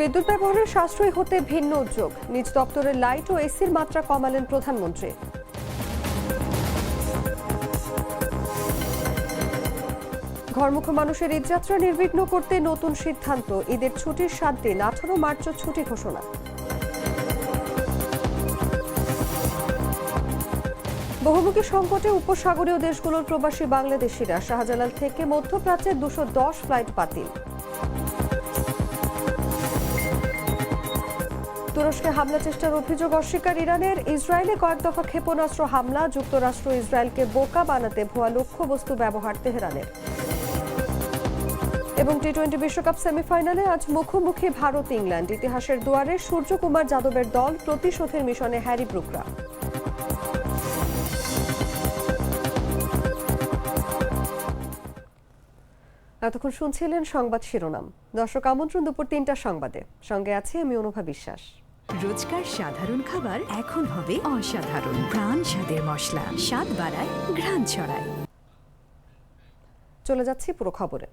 বিদ্যুৎ ব্যবহারে সাশ্রয়ী হতে ভিন্ন উদ্যোগ। নিজ দপ্তরের লাইট ও এসির মাত্রা কমালেন প্রধানমন্ত্রী। ঘরমুখী মানুষের ঈদযাত্রা নির্বিঘ্ন করতে নতুন সিদ্ধান্ত। ঈদের ছুটির 7 দিন, 18 মার্চ ছুটি ঘোষণা। বহুমুখী সংকটে উপসাগরীয় দেশগুলোর প্রবাসী বাংলাদেশিরা। শাহজালাল থেকে মধ্যপ্রাচ্যের 210 ফ্লাইট বাতিল। তুরস্কে হামলা চেষ্টার অভিযোগ অস্বীকার ইরানের। ইসরায়েলে কয়েক দফা ক্ষেপণাস্ত্র হামলা। যুক্তরাষ্ট্র ইসরায়েলকে বোকা বানাতে ভুয়া লক্ষ্যবস্তু ব্যবহার তেহরানের। এবং টি-20 বিশ্বকাপ সেমিফাইনালে আজ মুখোমুখি ভারত ইংল্যান্ড। ইতিহাসের দুয়ারে সূর্যকুমার যাদবের দল, প্রতিশোধের মিশনে হ্যারি ব্রুকরা। এতক্ষণ শুনছিলেন সংবাদ শিরোনাম। দর্শক, আমন্ত্রণ দুপুর 3টার সংবাদে। সঙ্গে আছে আমি অনুভা বিশ্বাস। রোজকার সাধারণ খাবার এখন হবে অসাধারণ। প্রাণ স্বাদের মশলা, স্বাদ বাড়ায়, ঘ্রাণ ছড়ায়। চলে যাচ্ছি পুরো খবরে।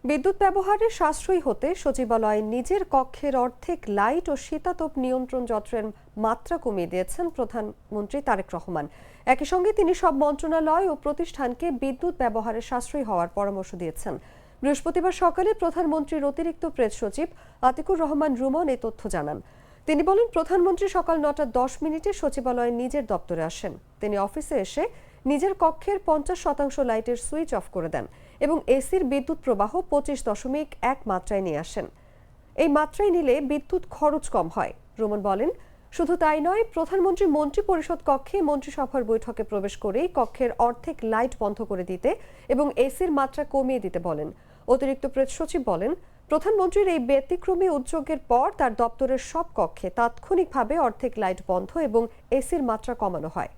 বিদ্যুৎ ব্যবহারে সাশ্রয়ী হতে সচিবালয়ে নিজের কক্ষের অর্ধেক লাইট ও শীতাতপ নিয়ন্ত্রণ যন্ত্রের মাত্রা কমিয়ে দিয়েছেন প্রধানমন্ত্রী তারেক রহমান। একই সঙ্গে তিনি সব মন্ত্রণালয় ও প্রতিষ্ঠানকে বিদ্যুৎ ব্যবহারে সাশ্রয়ী হওয়ার পরামর্শ দিয়েছেন। বৃহস্পতিবার সকালে প্রধানমন্ত্রীর অতিরিক্ত প্রেস সচিব আতিকুর রহমান রুমন এই তথ্য জানান। তিনি বলেন, প্রধানমন্ত্রী সকাল 9টা 10 সচিবালয়ে নিজের দপ্তরে আসেন। তিনি অফিসে এসে নিজের কক্ষের 50% লাইটের সুইচ অফ করে দেন এবং এসির বিদ্যুৎ প্রবাহ 25.1 মাত্রায় নিয়ে আসেন। এই মাত্রায় নিলে বিদ্যুৎ খরচ কম হয়। রুমন বলেন, শুধু তাই নয়, প্রধানমন্ত্রী মন্ত্রী পরিষদ কক্ষে মন্ত্রিসভার বৈঠকে প্রবেশ করেই কক্ষের অর্ধেক লাইট বন্ধ করে দিতে এবং এসির মাত্রা কমিয়ে দিতে বলেন। অতিরিক্ত প্রেস সচিব বলেন, প্রধানমন্ত্রীর এই ব্যতিক্রমী উদ্যোগের পর তার দপ্তরের সব কক্ষে তাৎক্ষণিকভাবে অর্ধেক লাইট বন্ধ এবং এসির মাত্রা কমানো হয়।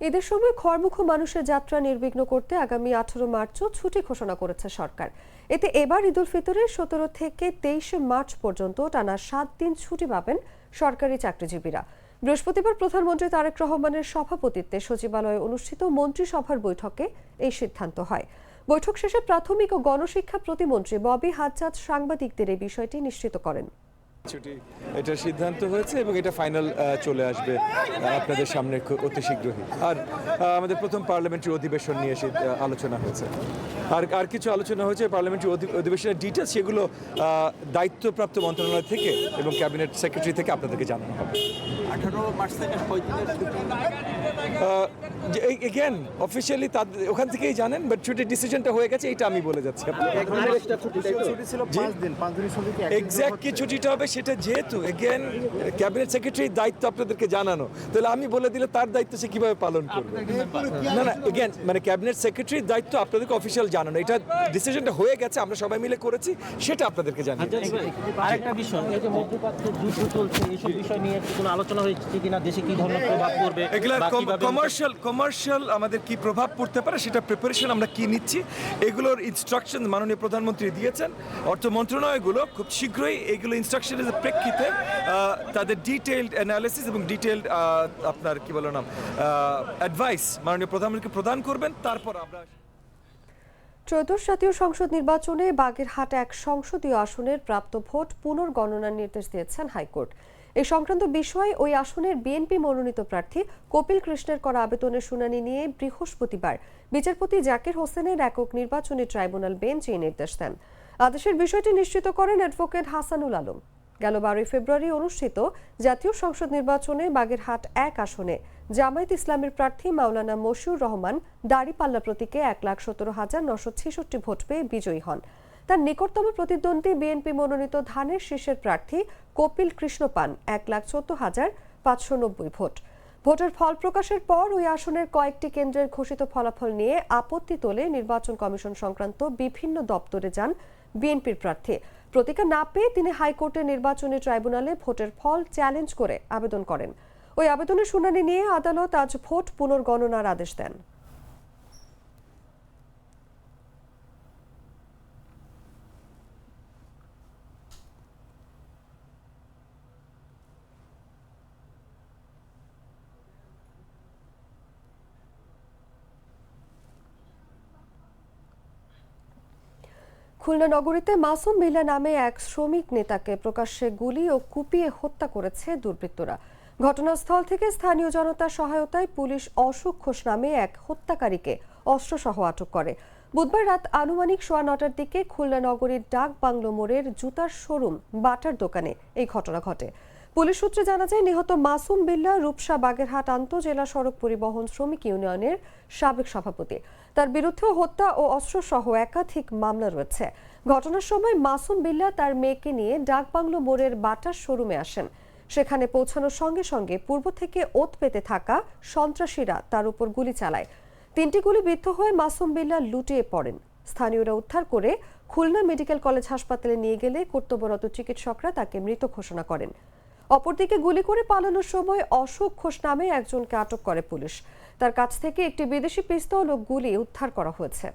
ঈদের সময় ঘরমুখী মানুষের যাত্রা নির্বিঘ্ন করতে আগামী 18 মার্চও ছুটি ঘোষণা করেছে সরকার। এতে এবার ঈদ উল ফিতরের 17 থেকে 23 মার্চ পর্যন্ত টানা 7 দিন ছুটি পাবেন সরকারি চাকরিজীবীরা। বৃহস্পতিবার প্রধানমন্ত্রী তারেক রহমানের সভাপতিত্বে সচিবালয়ে অনুষ্ঠিত মন্ত্রিসভার বৈঠকে এই সিদ্ধান্ত হয়। বৈঠক শেষে প্রাথমিক ও গণশিক্ষা প্রতিমন্ত্রী ববি হাজ্জাজ সাংবাদিকদের এই বিষয়টি নিশ্চিত করেন। ছুটি এটার সিদ্ধান্ত হয়েছে এবং এটা ফাইনাল চলে আসবে আপনাদের সামনে অতি শীঘ্রই। আর আমাদের প্রথম পার্লামেন্টারি অধিবেশন নিয়ে আলোচনা হয়েছে, আর কিছু আলোচনা হয়েছে পার্লামেন্টারি অধিবেশনের ডিটেলস, সেগুলো দায়িত্বপ্রাপ্ত মন্ত্রণালয় থেকে এবং ক্যাবিনেট সেক্রেটারি থেকে আপনাদেরকে জানানো হবে। 18 মার্চ থেকে এগেন অফিসিয়ালি ওখান থেকেই জানেন, বাট ছুটির ডিসিশনটা হয়ে গেছে, এটা আমি বলে যাচ্ছি। এক্স্যাক্ট কি ছুটিটা হবে সেটা যেহেতু এগেন ক্যাবিনেট সেক্রেটারির দায়িত্ব আপনাদেরকে জানানো, তাহলে আমি বলে দিলে তার দায়িত্ব সে কিভাবে পালন করবে? না এগেন মানে ক্যাবিনেট সেক্রেটারির দায়িত্ব আপনাদেরকে অফিসিয়াল জানানো। এটা ডিসিশনটা হয়ে গেছে, আমরা সবাই মিলে করেছি, সেটা আপনাদেরকে জানাই। আরেকটা বিষয়, এই যে মধ্যপ্রাচ্যের যুদ্ধ চলছে, এইসব বিষয় নিয়ে কোনো আলোচনা হয়েছে কিনা, দেশে কি ধরনের প্রভাব পড়বে, এগুলা কমার্শিয়াল আমাদের কি প্রভাব পড়তে পারে সেটা প্রিপারেশন আমরা কি নিচ্ছি, এগুলোর ইনস্ট্রাকশন মাননীয় প্রধানমন্ত্রী দিয়েছেন। অর্থ মন্ত্রণালয়গুলো খুব শীঘ্রই এগুলো ইনস্ট্রাকশনের প্রেক্ষিতে তাদের ডিটেইলড অ্যানালিসিস এবং ডিটেইলড আপনার কি বলো না অ্যাডভাইস মাননীয় প্রধানমন্ত্রীকে প্রদান করবেন। তারপর আমরা ত্রয়োদশ জাতীয় সংসদ নির্বাচনে বাগেরহাট 1 সংসদীয় আসনের প্রাপ্ত ভোট পুনর্গণনার নির্দেশ দিয়েছেন হাইকোর্ট। এই সংক্রান্ত বিষয়ে ওই আসনের বিএনপি মনোনীত প্রার্থী কপিল কৃষ্ণের করা আবেদনের শুনানি নিয়ে বৃহস্পতিবার বিচারপতি জাকির হোসেনের একক নির্বাচনী ট্রাইব্যুনাল বেঞ্চ এই নির্দেশ দেন। আদেশের বিষয়টি নিশ্চিত করেন অ্যাডভোকেট হাসানুল আলম। গেল 12 ফেব্রুয়ারি অনুষ্ঠিত জাতীয় সংসদ নির্বাচনে বাগেরহাট 1 আসনে জামায়াত ইসলামের প্রার্থী মাওলানা মশিউর রহমান দাঁড়িপাল্লা প্রতীকে 1,17,966 ভোট পেয়ে বিজয়ী হন। তার নিকটতম প্রতিদ্বন্দ্বী বিএনপি মনোনীত ধানের শীর্ষের প্রার্থী কপিল কৃষ্ণ পান 1,14,590 ভোট। ভোটের ফল প্রকাশের পর ওই আসনের কয়েকটি কেন্দ্রের ঘোষিত ফলাফল নিয়ে আপত্তি তোলে নির্বাচন কমিশন সংক্রান্ত বিভিন্ন দপ্তরে যান বিএনপির প্রার্থী। প্রতিকার না পেয়ে তিনি হাইকোর্টের নির্বাচনী ট্রাইব্যুনালে ভোটের ফল চ্যালেঞ্জ করে আবেদন করেন। ওই আবেদনের শুনানি নিয়ে আদালত আজ ভোট পুনর্গণনার আদেশ দেন। খুলনা নগরীতে মাসুম বিল্লা নামে এক শ্রমিক নেতাকে প্রকাশ্যে গুলি ও কুপিয়ে হত্যা করেছে দুর্বৃত্তরা। ঘটনাস্থল থেকে স্থানীয় জনতার সহায়তায় পুলিশ অশোক ঘোষ নামে এক হত্যাকারীকে অস্ত্রসহ আটক করে। বুধবার রাত আনুমানিক 9:15টার দিকে খুলনা নগরীর ডাক বাংলো মোড়ের জুতার শোরুম বাটার দোকানে এই ঘটনা ঘটে। পুলিশ সূত্রে জানা যায়, নিহত মাসুম বিল্লা রূপসা বাগেরহাট আন্তঃজেলা সড়ক পরিবহন শ্রমিক ইউনিয়নের সাবেক সভাপতি। তার বিরুদ্ধে হত্যা ও অস্ত্রসহ একাধিক মামলা রয়েছে। ঘটনার সময় মাসুম বিল্লা তার মেয়েকে নিয়ে ডাকবাংলো মোড়ের বাটার শোরুমে আসেন। সেখানে পৌঁছানোর সঙ্গে সঙ্গে পূর্ব থেকে ওত পেতে থাকা সন্ত্রাসীরা তার উপর গুলি চালায়। 3টি গুলি বিদ্ধ হয়ে মাসুম বিল্লা লুটিয়ে পড়েন। স্থানীয়রা উদ্ধার করে খুলনা মেডিকেল কলেজ হাসপাতালে নিয়ে গেলে কর্তব্যরত চিকিৎসকরা তাকে মৃত ঘোষণা করেন। অপরদিকে গুলি করে পালানোর সময় অশোক ঘোষ নামে একজনকে আটক করে পুলিশ। তার কাছ থেকে একটি বিদেশি পিস্তল ও গুলি উদ্ধার করা হয়েছে।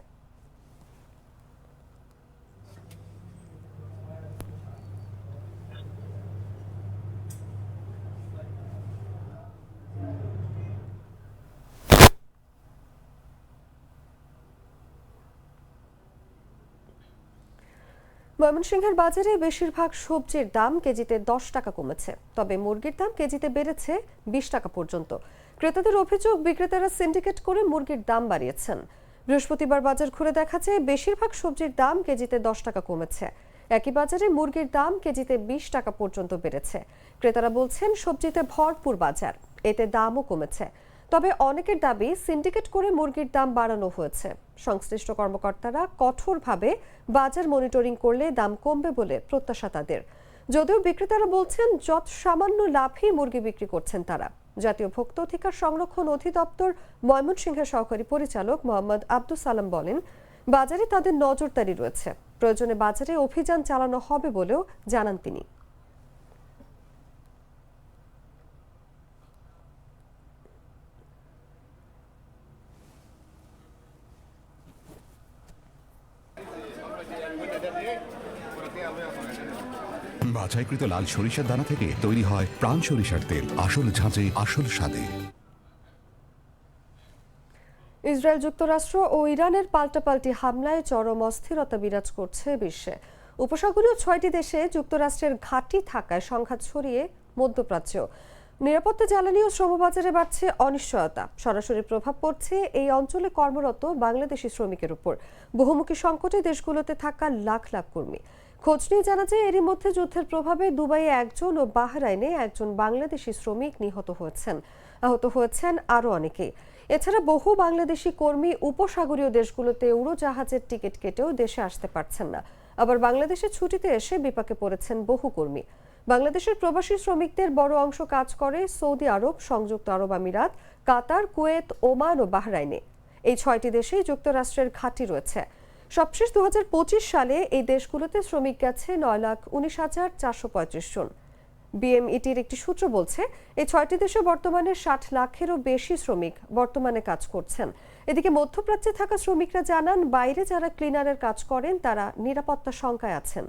ময়মনসিংহের বাজারে বেশিরভাগ সবজির দাম কেজিতে 10 টাকা কমেছে, তবে মুরগির দাম কেজিতে বেড়েছে 20 টাকা পর্যন্ত। ক্রেতাদের অভিযোগ, বিক্রেতারা সিন্ডিকেট করে মুরগির দাম বাড়িয়েছেন। বৃহস্পতিবার বাজার ঘুরে দেখা যায় বেশিরভাগ সবজির দাম কেজিতে 10 টাকা কমেছে। একই বাজারে মুরগির দাম কেজিতে 20 টাকা পর্যন্ত বেড়েছে। ক্রেতারা বলছেন সবজিতে ভরপুর বাজার, এতে দামও কমেছে। তবে অনেকের দাবি সিন্ডিকেট করে মুরগির দাম বাড়ানো হয়েছে। সংশ্লিষ্ট কর্মকর্তারা কঠোরভাবে বাজার মনিটরিং করলে দাম কমবে বলে প্রত্যাশা তাদের। যদিও বিক্রেতারা বলছেন যত সামান্য লাভেই মুরগি বিক্রি করছেন তারা। জাতীয় ভোক্তা অধিকার সংরক্ষণ অধিদপ্তর ময়মনসিংহের সহকারী পরিচালক মোহাম্মদ আব্দুল সালাম বলেন, বাজারে তাদের নজরদারি রয়েছে। প্রয়োজনে বাজারে অভিযান চালানো হবে বলেও জানান তিনি। বাছাইকৃত লাল সরিষার দানা থেকে তৈরি হয় প্রাণ সরিষার তেল, আসল ঝাঁঝে আসল স্বাদে। ইসরায়েল, যুক্তরাষ্ট্র ও ইরানের পাল্টাপাল্টি হামলায় চরম অস্থিরতা বিরাজ করছে বিশ্বে। উপসাগরীয় 6টি দেশে যুক্তরাষ্ট্রের ঘাঁটি থাকায় সংঘাত ছড়িয়ে মধ্যপ্রাচ্য। নিরাপত্তা, জ্বালানি ও শ্রমবাজারে বাড়ছে অনিশ্চয়তা। সরাসরি প্রভাব পড়ছে এই অঞ্চলে কর্মরত বাংলাদেশি শ্রমিকের উপর। বহুমুখী সংকটে দেশগুলোতে থাকা লাখ লাখ কর্মী। খোঁজ নিয়ে জানা যায়, এরই মধ্যে যুদ্ধের প্রভাবে দুবাইয়ে একজন ও বাহরাইনে একজন বাংলাদেশি শ্রমিক নিহত হয়েছেন। আহত হয়েছেন আরও অনেকে। এছাড়া বহু বাংলাদেশি কর্মী উপসাগরীয় দেশগুলোতে উড়োজাহাজের টিকিট কেটেও দেশে আসতে পারছেন না। আবার বাংলাদেশে ছুটিতে এসে বিপাকে পড়েছেন বহু কর্মী। বাংলাদেশের প্রবাসী শ্রমিকদের বড় অংশ কাজ করে সৌদি আরব, সংযুক্ত আরব আমিরাত, কাতার, কুয়েত, ওমান ও বাহরাইনে। এই 6টি দেশেই যুক্তরাষ্ট্রের ঘাঁটি রয়েছে। সবশেষ 2025 সালে এই দেশগুলোতে শ্রমিক গেছে 9,19,435 জন। বিএমইটির একটি সূত্র বলছে, এই 6টি দেশে বর্তমানে 60 লাখেরও বেশি শ্রমিক বর্তমানে কাজ করছেন। এদিকে মধ্যপ্রাচ্যে থাকা শ্রমিকরা জানান, বাইরে যারা ক্লিনারের কাজ করেন তারা নিরাপত্তা শঙ্কায় আছেন।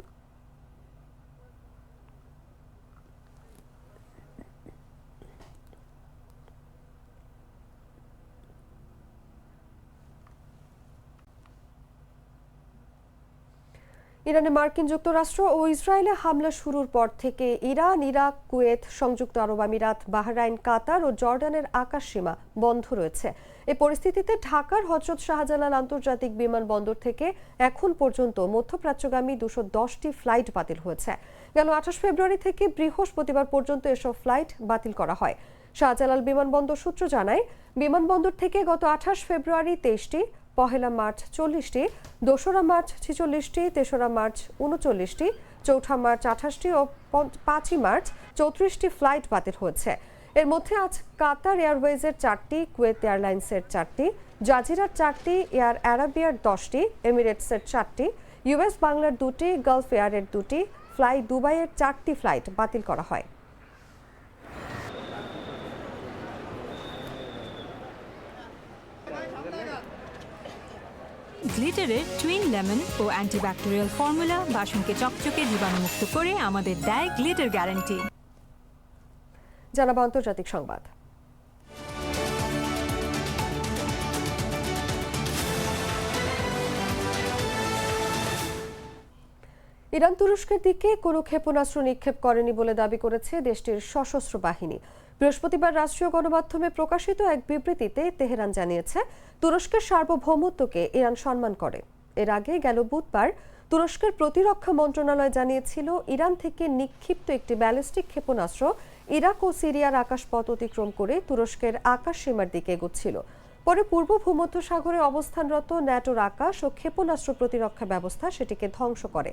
ইরানে মার্কিন যুক্তরাষ্ট্র ও ইসরায়েলে হামলা শুরুর পর থেকে ইরান, ইরাক, কুয়েত, সংযুক্ত আরব আমিরাত, বাহরাইন, কাতার ও জর্ডানের আকাশসীমা বন্ধ রয়েছে। এই পরিস্থিতিতে ঢাকার হযরত শাহজালাল আন্তর্জাতিক বিমানবন্দর থেকে এখন পর্যন্ত মধ্যপ্রাচ্যগামী 210টি ফ্লাইট বাতিল হয়েছে। গেল 28 ফেব্রুয়ারি থেকে বৃহস্পতিবার পর্যন্ত এসব ফ্লাইট বাতিল করা হয়। শাহজালাল বিমানবন্দর সূত্র জানায়, বিমানবন্দর থেকে গত 28 ফেব্রুয়ারি 23টি, 1 মার্চ 40টি, 2 মার্চ 46টি, 3 মার্চ 39টি, 4 মার্চ 28টি ও 5 মার্চ 34টি ফ্লাইট বাতিল হয়েছে। এর মধ্যে আজ কাতার এয়ারওয়েজের 4টি, কুয়েত এয়ারলাইন্সের 4টি, জাজিরার 4টি, এয়ার আরাবিয়ার 10টি, এমিরেটসের 4টি, ইউএস বাংলার 2টি, গালফ এয়ারের 2টি, ফ্লাই দুবাইয়ের 4টি ফ্লাইট বাতিল করা হয়। গ্লিটারের টুইন লেমন ও অ্যান্টিব্যাকটেরিয়াল ফর্মুলা বাসনকে চকচকে জীবাণুমুক্ত করে আমাদের দেয় গ্লিটার গ্যারান্টি। জানাবো আন্তর্জাতিক সংবাদ। ইরান তুরস্কের দিকে কোনো ক্ষেপণাস্ত্র নিক্ষেপ করেনি বলে দাবি করেছে দেশটির সশস্ত্র বাহিনী। বৃহস্পতিবার রাষ্ট্রীয় গণমাধ্যমে প্রকাশিত এক বিবৃতিতে তেহরান জানিয়েছে, তুরস্কের সার্বভৌমত্বকে ইরান সম্মান করে। এর আগে গেল বুধবার তুরস্কের প্রতিরক্ষা মন্ত্রণালয় জানিয়েছিল, ইরান থেকে নিক্ষিপ্ত একটি ব্যালিস্টিক ক্ষেপণাস্ত্র ইরাক ও সিরিয়ার আকাশপথ অতিক্রম করে তুরস্কের আকাশ সীমার দিকে এগোচ্ছিল। পরে পূর্ব ভূমধ্যসাগরে অবস্থানরত ন্যাটোর আকাশ ও ক্ষেপণাস্ত্র প্রতিরক্ষা ব্যবস্থা সেটিকে ধ্বংস করে।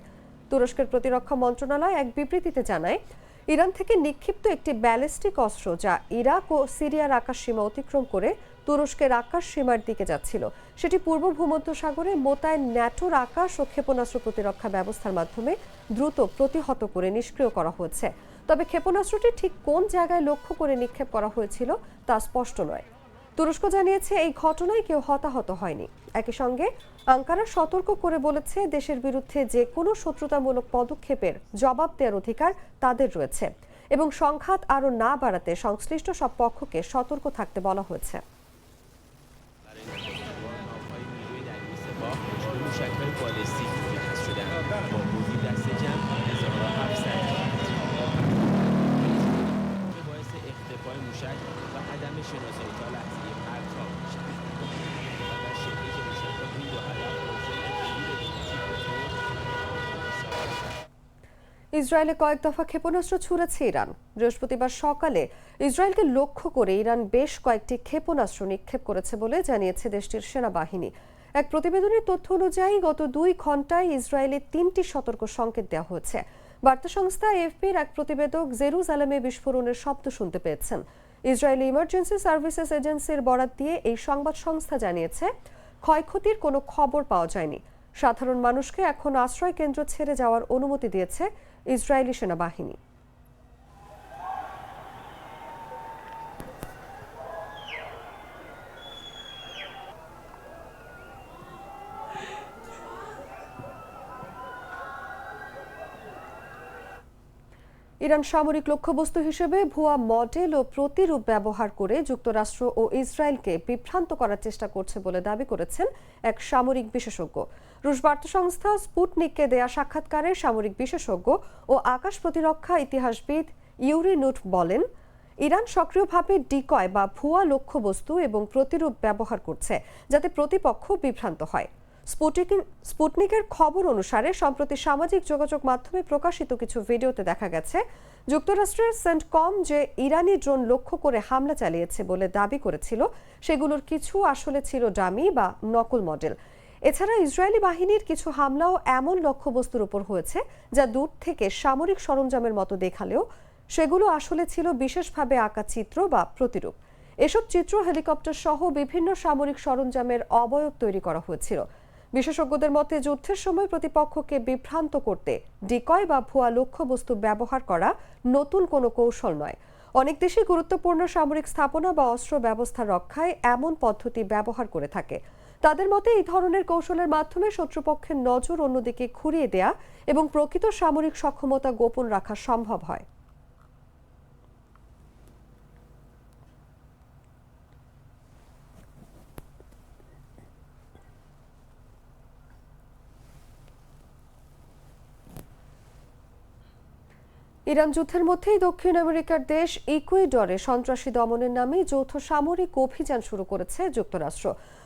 তুরস্কের প্রতিরক্ষা মন্ত্রণালয় এক বিবৃতিতে জানায়, ইরান থেকে নিক্ষিপ্ত একটি ব্যালিস্টিক অস্ত্র যা ইরাক ও সিরিয়ার আকাশ সীমা অতিক্রম করে তুরস্কের আকাশ সীমার দিকে যাচ্ছিল, সেটি পূর্ব ভূমধ্যসাগরে মোতায়েন ন্যাটোর আকাশ ও ক্ষেপণাস্ত্র প্রতিরক্ষা ব্যবস্থার মাধ্যমে দ্রুত প্রতিহত করে নিষ্ক্রিয় করা হয়েছে। তবে ক্ষেপণাস্ত্রটি ঠিক কোন জায়গায় লক্ষ্য করে নিক্ষেপ করা হয়েছিল তা স্পষ্ট নয়। তুরস্ক জানিয়েছে, এই ঘটনায় কেউ হতাহত হয়নি। একই সঙ্গে আঙ্কারা সতর্ক করে বলেছে, দেশের বিরুদ্ধে যে কোনো শত্রুতামূলক পদক্ষেপের জবাব দেওয়ার অধিকার তাদের রয়েছে এবং সংঘাত আরও না বাড়াতে সংশ্লিষ্ট সব পক্ষকে সতর্ক থাকতে বলা হয়েছে। ইসরায়েলে কয়েক দফা ক্ষেপণাস্ত্র ছুড়েছে ইরান। বৃহস্পতিবার সকালে ইসরায়েলকে লক্ষ্য করে ইরান বেশ কয়েকটি ক্ষেপণাস্ত্র নিক্ষেপ করেছে বলে জানিয়েছে দেশটির সেনাবাহিনী। এক প্রতিবেদনের তথ্য অনুযায়ী গত 2 ঘন্টায় ইসরায়েলে 3টি সতর্ক সংকেত দেওয়া হয়েছে। বার্তা সংস্থা এএফপির এক প্রতিবেদক জেরুজালেমে বিস্ফোরণের শব্দ শুনতে পেয়েছেন। ইসরায়েলি ইমার্জেন্সি সার্ভিসেস এজেন্সির বরাত দিয়ে এই সংবাদ সংস্থা জানিয়েছে, ক্ষয়ক্ষতির কোনো খবর পাওয়া যায়নি। সাধারণ মানুষকে এখন আশ্রয় কেন্দ্র ছেড়ে যাওয়ার অনুমতি দিয়েছে ইসরায়েলি সেনাবাহিনী। ইরান সামরিক লক্ষ্যবস্তু হিসেবে ভুয়া মডেল ও প্রতিরূপ ব্যবহার করে যুক্তরাষ্ট্র ও ইসরায়েলকে বিভ্রান্ত করার চেষ্টা করছে বলে দাবি করেছেন এক সামরিক বিশেষজ্ঞ। রুশ বার্তা সংস্থা স্পুটনিককে দেয়া সাক্ষাৎকারে সামরিক বিশেষজ্ঞ ও আকাশ প্রতিরক্ষা ইতিহাসবিদ ইউরি নুট বলেন, ইরান সক্রিয়ভাবে ডিকয় বা ভুয়া লক্ষ্যবস্তু এবং প্রতিরূপ ব্যবহার করছে যাতে প্রতিপক্ষ বিভ্রান্ত হয়। স্পুটনিকের খবর অনুসারে সম্প্রতি সামাজিক যোগাযোগ মাধ্যমে প্রকাশিত কিছু ভিডিওতে দেখা গেছে, যুক্তরাষ্ট্রের সেন্টকম যে ইরানি ড্রোন লক্ষ্য করে হামলা চালিয়েছে বলে দাবি করেছিল, সেগুলোর কিছু আসলে ছিল ডামি বা নকল মডেল। এছাড়া ইসরায়েলি বাহিনীর কিছু হামলাও এমন লক্ষ্যবস্তুর উপর হয়েছে যা দূর থেকে সামরিক সরঞ্জামের মতো দেখালেও সেগুলো আসলে ছিল বিশেষভাবে আঁকা চিত্র বা প্রতিরূপ। এসব চিত্র হেলিকপ্টার সহ বিভিন্ন সামরিক সরঞ্জামের অবয়ব তৈরি করা হয়েছিল। বিশেষজ্ঞদের মতে, যুদ্ধের সময় প্রতিপক্ষকে বিভ্রান্ত করতে ডিকয় বা ভুয়া লক্ষ্যবস্তু ব্যবহার করা নতুন কোনো কৌশল নয়। অনেক দেশই গুরুত্বপূর্ণ সামরিক স্থাপনা বা অস্ত্র ব্যবস্থা রক্ষায় এমন পদ্ধতি ব্যবহার করে থাকে। তাদের মতে, এই ধরনের কৌশলের মাধ্যমে শত্রুপক্ষের নজর অন্যদিকে ঘুরিয়ে দেয়া এবং প্রকৃত সামরিক সক্ষমতা গোপন রাখা সম্ভব হয়। ইরান যুদ্ধের মধ্যেই দক্ষিণ আমেরিকার দেশ ইকুয়েডরে সন্ত্রাসী দমনের নামে যৌথ সামরিক অভিযান শুরু করেছে যুক্তরাষ্ট্র।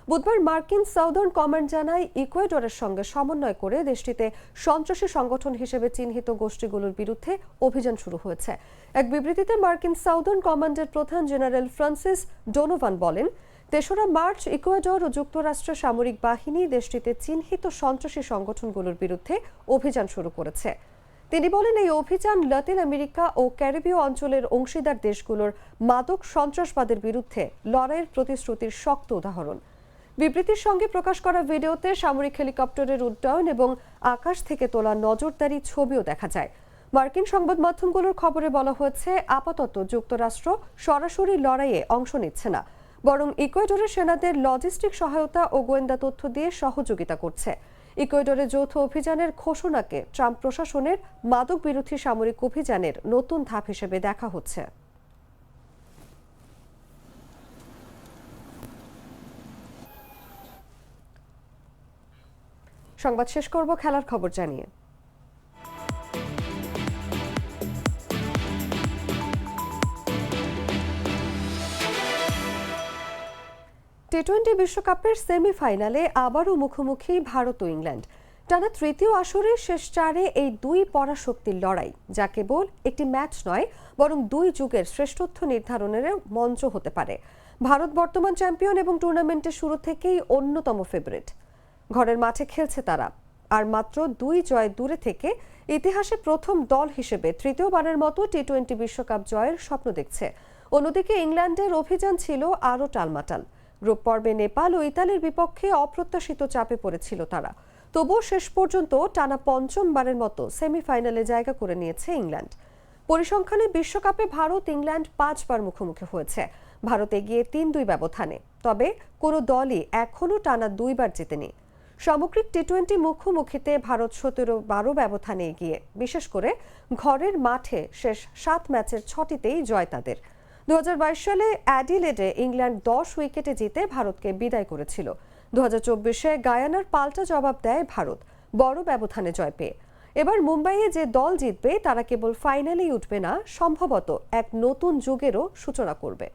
বুধবার মার্কিন সাউদার্ন কমান্ড জানায়, ইকুয়েডরের সঙ্গে সমন্বয় করে দেশটিতে সন্ত্রাসী সংগঠন হিসেবে চিহ্নিত গোষ্ঠীগুলোর বিরুদ্ধে অভিযান শুরু হয়েছে। এক বিবৃতিতে মার্কিন সাউদার্ন কমান্ডের প্রধান জেনারেল ফ্রান্সিস ডোনোভান বলেন, 3রা মার্চ ইকুয়েডর ও যুক্তরাষ্ট্রের সামরিক বাহিনী দেশটিতে চিহ্নিত সন্ত্রাসী সংগঠনগুলোর বিরুদ্ধে অভিযান শুরু করেছে। তিনি বলেন, এই অভিযান লাতিন আমেরিকা ও ক্যারিবীয় অঞ্চলের অংশীদার দেশগুলোর মাদক সন্ত্রাসবাদের বিরুদ্ধে লড়াইয়ের প্রতিশ্রুতির শক্ত উদাহরণ। বিবৃতির সঙ্গে প্রকাশ করা ভিডিওতে সামরিক হেলিকপ্টারের উড্ডয়ন এবং আকাশ থেকে তোলা নজরদারি ছবিও দেখা যায়। মার্কিন সংবাদ মাধ্যমগুলোর খবরে বলা হয়েছে, আপাতত যুক্তরাষ্ট্র সরাসরি লড়াইয়ে অংশ নিচ্ছে না, বরং ইকুয়েডরের সেনাদের লজিস্টিক সহায়তা ও গোয়েন্দা তথ্য দিয়ে সহযোগিতা করছে। ইকুয়েডরের যৌথ অভিযানের ঘোষণাকে ট্রাম্প প্রশাসনের মাদক বিরোধী সামরিক অভিযানের নতুন ধাপ হিসেবে দেখা হচ্ছে। সংবাদ শেষ করব খেলার খবর জানিয়ে। টি-20 বিশ্বকাপের সেমিফাইনালে আবারও মুখোমুখি ভারত ও ইংল্যান্ড। টানা তৃতীয় আসরের শেষ চারে এই দুই পরাশক্তির লড়াই, যা কেবল একটি ম্যাচ নয় বরং দুই যুগের শ্রেষ্ঠত্ব নির্ধারণের মঞ্চ হতে পারে। ভারত বর্তমান চ্যাম্পিয়ন এবং টুর্নামেন্টের শুরু থেকেই অন্যতম ফেভারিট। ঘরের মাঠে খেলছে তারা, আর মাত্র 2 জয় দূরে থেকে ইতিহাসে প্রথম দল হিসেবে তৃতীয়বারের মতো টি-20 বিশ্বকাপ জয়ের স্বপ্ন দেখছে। অন্যদিকে ইংল্যান্ডের অভিযান ছিল আরও টালমাটাল। গ্রুপ পর্বে নেপাল ও ইতালির বিপক্ষে অপ্রত্যাশিত চাপে পড়েছিল তারা। তবুও শেষ পর্যন্ত টানা পঞ্চমবারের মতো সেমিফাইনালে জায়গা করে নিয়েছে ইংল্যান্ড। পরিসংখ্যানে বিশ্বকাপে ভারত ইংল্যান্ড 5 বার মুখোমুখি হয়েছে। ভারত এগিয়ে 3-2 ব্যবধানে, তবে কোনো দলই এখনও টানা 2 বার জেতেনি। সামগ্রিক টি-20 মুখোমুখিতে ভারত 17-12 ব্যবধানে এগিয়ে, বিশেষ করে ঘরের মাঠে শেষ 7 ম্যাচের 6টিতেই জয় তাদের। 2022 সালে অ্যাডিলেডে ইংল্যান্ড 10 উইকেটে জিতে ভারতকে বিদায় করেছিল। 2024-এ গায়ানার পাল্টা জবাব দেয় ভারত, বড় ব্যবধানে জয় পেয়ে। এবার মুম্বাইয়ে যে দল জিতবে তারা কেবল ফাইনালেই উঠবে না, সম্ভবত এক নতুন যুগেরও সূচনা করবে।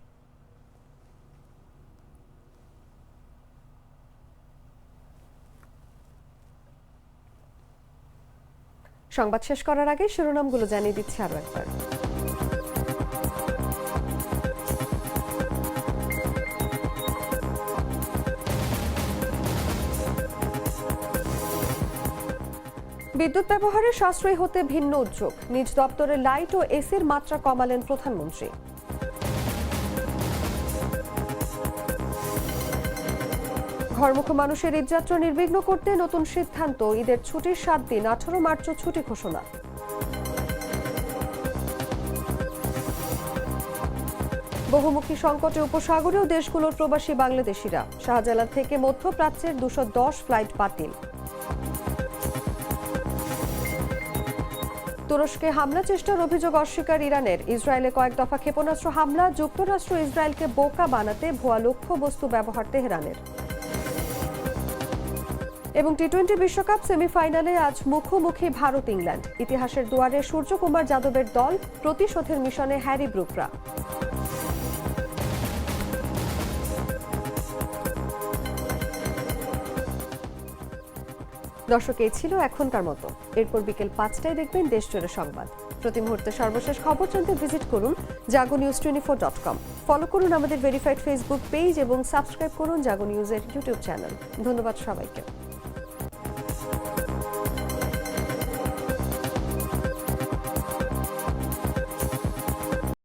সংবাদ শেষ করার আগে শিরোনামগুলো জানিয়ে দিচ্ছি আরও একবার। বিদ্যুৎ ব্যবহারে সাশ্রয়ী হতে ভিন্ন উদ্যোগ, নিজ দপ্তরে লাইট ও এসির মাত্রা কমালেন প্রধানমন্ত্রী। ঘরমুখো মানুষের ঈদযাত্রা নির্বিঘ্ন করতে নতুন সিদ্ধান্ত, ঈদের ছুটির 7 দিন 18 মার্চও ছুটি ঘোষণা। বহুমুখী সংকটে উপসাগরীয় দেশগুলোর প্রবাসী বাংলাদেশিরা, শাহজালাল থেকে মধ্যপ্রাচ্যের 210 ফ্লাইট বাতিল। তুরস্কে হামলা চেষ্টার অভিযোগ অস্বীকার ইরানের, ইসরায়েলে কয়েক দফা ক্ষেপণাস্ত্র হামলা, যুক্তরাষ্ট্র ইসরায়েলকে বোকা বানাতে ভুয়া লক্ষ্যবস্তু ব্যবহার তেহরানের। এবং টি-20 বিশ্বকাপ সেমিফাইনালে আজ মুখোমুখি ভারত ইংল্যান্ড। ইতিহাসের দুয়ারে সূর্যকুমার যাদবের দল, প্রতিশোধের মিশনে হ্যারি ব্রুকরা। দর্শক, এই ছিল এখনকার মতো। এরপর বিকেল 5টায় দেখবেন দেশজুড়ে সংবাদ। প্রতি মুহূর্তে সর্বশেষ খবর জানতে ভিজিট করুন jagonews24.com। ফলো করুন আমাদের ভেরিফাইড ফেসবুক পেজ এবং সাবস্ক্রাইব করুন জাগো নিউজের ইউটিউব চ্যানেল। ধন্যবাদ সবাইকে।